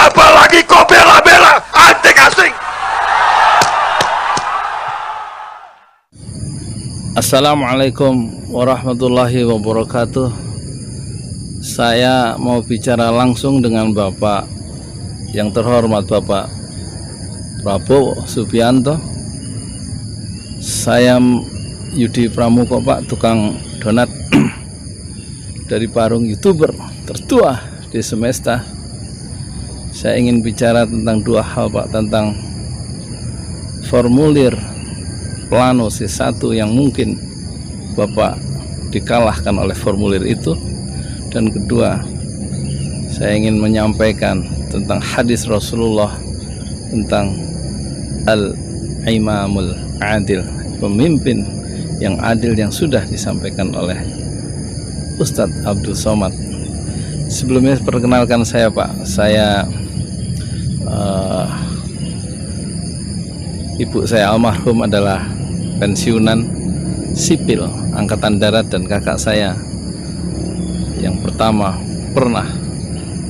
apalagi kau bela-bela antek-asing. Assalamualaikum warahmatullahi wabarakatuh. Saya mau bicara langsung dengan Bapak yang terhormat, Bapak Prabowo Subianto. Saya Yudi Pramuko, Pak, tukang donat dari Parung, YouTuber tertua di semesta. Saya ingin bicara tentang dua hal, Pak, tentang formulir plano C1 yang mungkin Bapak dikalahkan oleh formulir itu, dan kedua, saya ingin menyampaikan tentang hadis Rasulullah tentang al-imamul adil, pemimpin yang adil, yang sudah disampaikan oleh Ustadz Abdul Somad. Sebelumnya perkenalkan saya, Pak, saya ibu saya almarhum adalah pensiunan sipil Angkatan Darat, dan kakak saya yang pertama pernah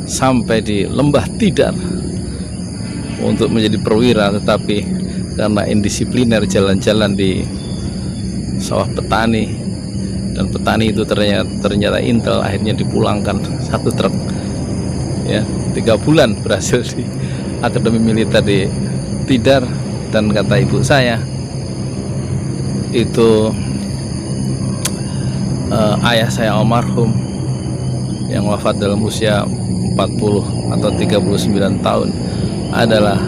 sampai di Lembah Tidar untuk menjadi perwira, tetapi karena indisipliner jalan-jalan di sawah petani, dan petani itu ternyata intel, akhirnya dipulangkan satu truk ya, 3 bulan berhasil di Akademi Militer di Tidar. Dan kata ibu saya itu ayah saya almarhum yang wafat dalam usia 40 atau 39 tahun adalah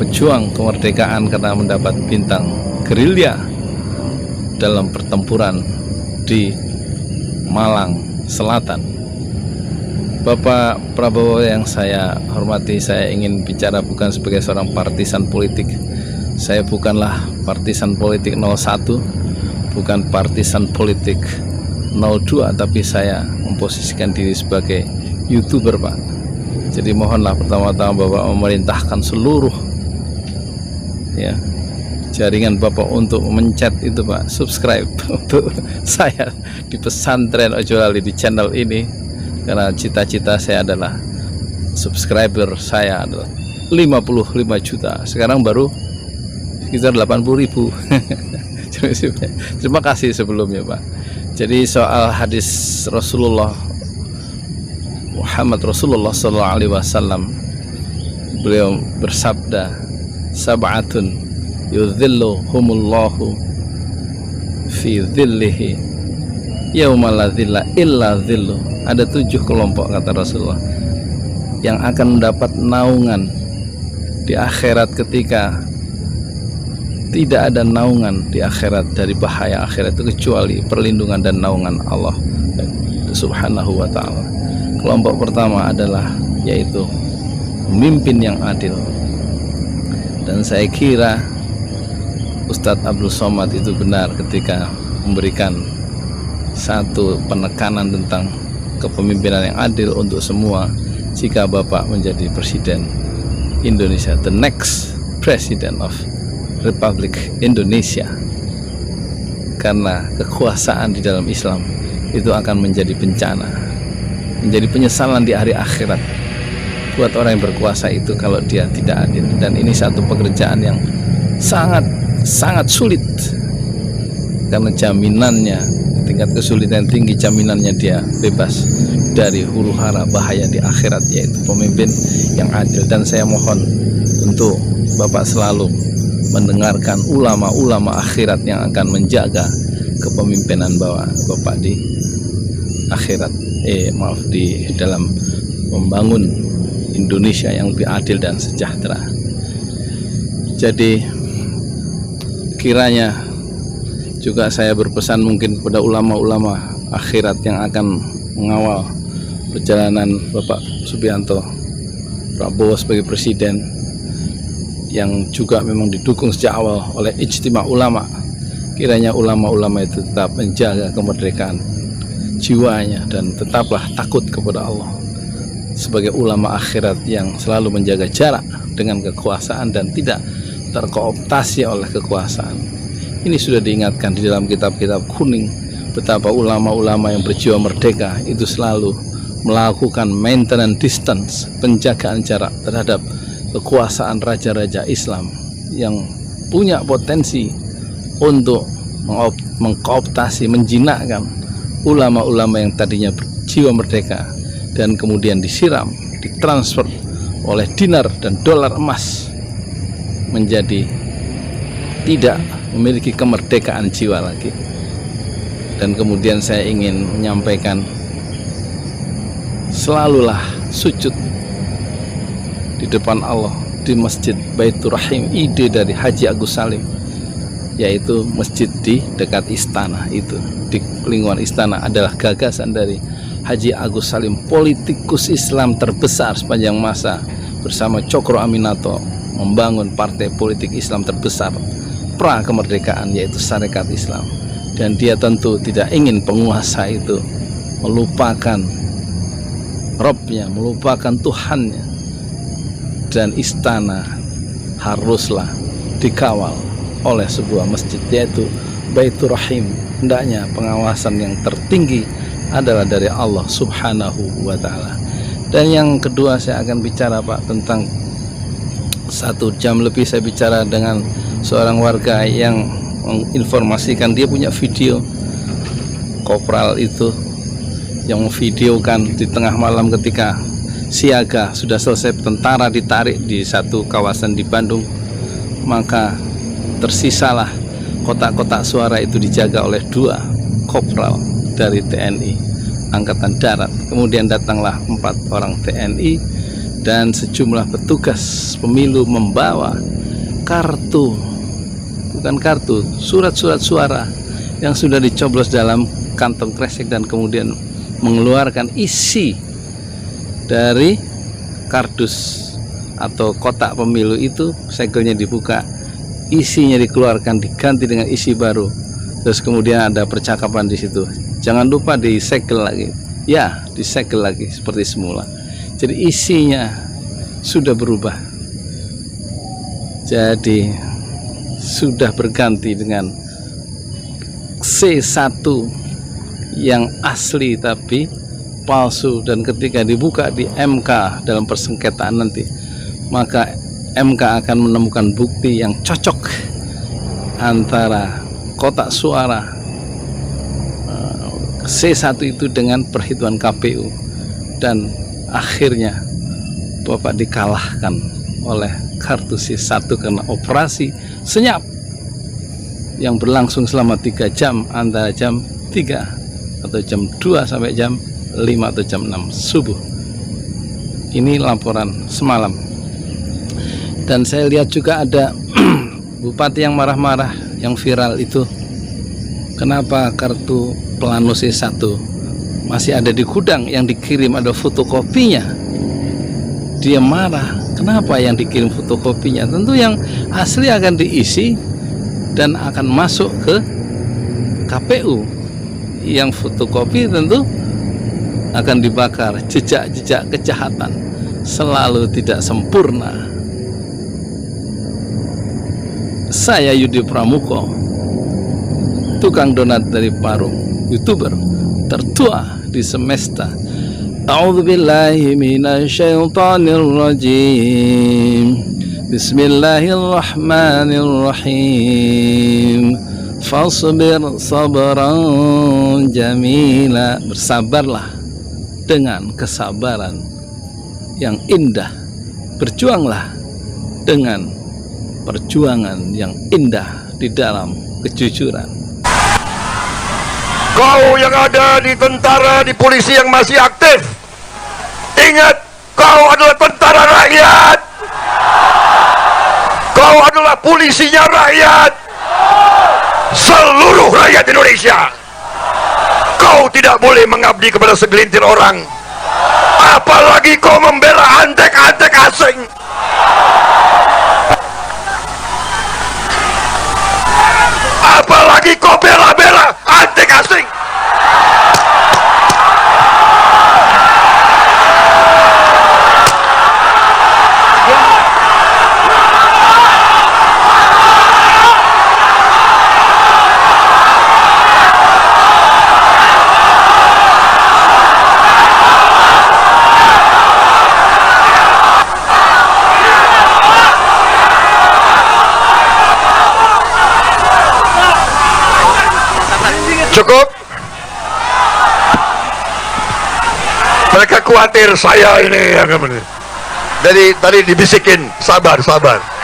pejuang kemerdekaan karena mendapat bintang gerilya dalam pertempuran di Malang Selatan. Bapak Prabowo yang saya hormati, saya ingin bicara bukan sebagai seorang partisan politik. Saya bukanlah partisan politik 01, bukan partisan politik 02, tapi saya memposisikan diri sebagai YouTuber, Pak. Jadi mohonlah pertama-tama Bapak memerintahkan seluruh ya jaringan Bapak untuk mencet itu, Pak, subscribe untuk saya di Pesantren Ojo Lali di channel ini, karena cita-cita saya adalah subscriber saya adalah 55 juta, sekarang baru sekitar 80.000. Terima kasih sebelumnya, Pak. Jadi soal hadis Rasulullah Muhammad Rasulullah SAW, beliau bersabda, sab'atun yudhilluhumullahu fi dhillihi yauma la dhilla illa dhillu. Ada 7 kelompok, kata Rasulullah, yang akan mendapat naungan di akhirat ketika tidak ada naungan di akhirat dari bahaya akhirat itu kecuali perlindungan dan naungan Allah Subhanahu wa ta'ala. Kelompok pertama adalah yaitu pemimpin yang adil, dan saya kira Ustadz Abdul Somad itu benar ketika memberikan satu penekanan tentang kepemimpinan yang adil untuk semua jika Bapak menjadi Presiden Indonesia, the next President of Republik Indonesia. Karena kekuasaan di dalam Islam itu akan menjadi bencana, menjadi penyesalan di hari akhirat buat orang yang berkuasa itu kalau dia tidak adil. Dan ini satu pekerjaan yang sangat sulit, karena jaminannya tingkat kesulitan tinggi, jaminannya dia bebas dari huru hara bahaya di akhirat, yaitu pemimpin yang adil. Dan saya mohon untuk Bapak selalu mendengarkan ulama-ulama akhirat yang akan menjaga kepemimpinan Bapak di akhirat, di dalam membangun Indonesia yang lebih adil dan sejahtera. Jadi kiranya juga saya berpesan mungkin kepada ulama-ulama akhirat yang akan mengawal perjalanan Bapak Subianto Prabowo sebagai presiden, yang juga memang didukung sejak awal oleh ijtima ulama. Kiranya ulama-ulama itu tetap menjaga kemerdekaan jiwanya dan tetaplah takut kepada Allah sebagai ulama akhirat yang selalu menjaga jarak dengan kekuasaan dan tidak terkooptasi oleh kekuasaan. Ini sudah diingatkan di dalam kitab-kitab kuning, betapa ulama-ulama yang berjiwa merdeka itu selalu melakukan maintenance distance, penjagaan jarak terhadap kekuasaan raja-raja Islam yang punya potensi untuk mengkooptasi, menjinakkan ulama-ulama yang tadinya berjiwa merdeka dan kemudian disiram, ditransfer oleh dinar dan dolar emas menjadi tidak memiliki kemerdekaan jiwa lagi. Dan kemudian saya ingin menyampaikan, selalulah sujud di depan Allah di Masjid Baitur Rahim, ide dari Haji Agus Salim, yaitu masjid di dekat istana itu, di lingkungan istana, adalah gagasan dari Haji Agus Salim, politikus Islam terbesar sepanjang masa, bersama Cokro Aminoto membangun partai politik Islam terbesar pra kemerdekaan, yaitu Sarekat Islam. Dan dia tentu tidak ingin penguasa itu melupakan Robnya, melupakan Tuhannya, dan istana haruslah dikawal oleh sebuah masjid, yaitu Baitur Rahim. Hendaknya pengawasan yang tertinggi adalah dari Allah Subhanahu wa Ta'ala. Dan yang kedua, saya akan bicara, Pak, tentang 1 jam lebih saya bicara dengan seorang warga yang menginformasikan dia punya video kopral itu yang memvideokan di tengah malam ketika siaga sudah selesai, tentara ditarik di satu kawasan di Bandung, maka tersisalah kotak-kotak suara itu dijaga oleh 2 kopral dari TNI Angkatan Darat. Kemudian datanglah 4 orang TNI dan sejumlah petugas pemilu membawa kartu, bukan kartu, surat-surat suara yang sudah dicoblos dalam kantong kresek, dan kemudian mengeluarkan isi dari kardus atau kotak pemilu itu, segelnya dibuka, isinya dikeluarkan, diganti dengan isi baru. Terus kemudian ada percakapan di situ, jangan lupa disegel lagi, ya disegel lagi seperti semula. Jadi isinya sudah berubah, jadi sudah berganti dengan C1 yang asli tapi palsu. Dan ketika dibuka di MK dalam persengketaan nanti, maka MK akan menemukan bukti yang cocok antara kotak suara C1 itu dengan perhitungan KPU, dan akhirnya Bapak dikalahkan oleh kartu C1 karena operasi senyap yang berlangsung selama 3 jam, antara jam 3 atau jam 2 sampai jam 5 atau jam 6 subuh. Ini laporan semalam. Dan saya lihat juga ada bupati yang marah-marah, yang viral itu, kenapa kartu plano C1 masih ada di gudang, yang dikirim ada fotokopinya. Dia marah, kenapa yang dikirim fotokopinya? Tentu yang asli akan diisi dan akan masuk ke KPU. Yang fotokopi tentu akan dibakar. Jejak-jejak kejahatan selalu tidak sempurna. Saya Yudi Pramuko, tukang donat dari Parung, YouTuber tertua di semesta. A'udzubillahi minasyaitonirrajim. Bismillahirrahmanirrahim. Fasbir sabran jamila. Bersabarlah dengan kesabaran yang indah. Berjuanglah dengan perjuangan yang indah di dalam kejujuran. Kau yang ada di tentara, di polisi yang masih aktif, ingat, kau adalah tentara rakyat. Kau adalah polisinya rakyat, seluruh rakyat Indonesia. Kau tidak boleh mengabdi kepada segelintir orang, apalagi kau membela antek-antek asing. Apalagi kau bela-bela antek asing. Mereka khawatir saya ini yang jadi tadi dibisikin sabar.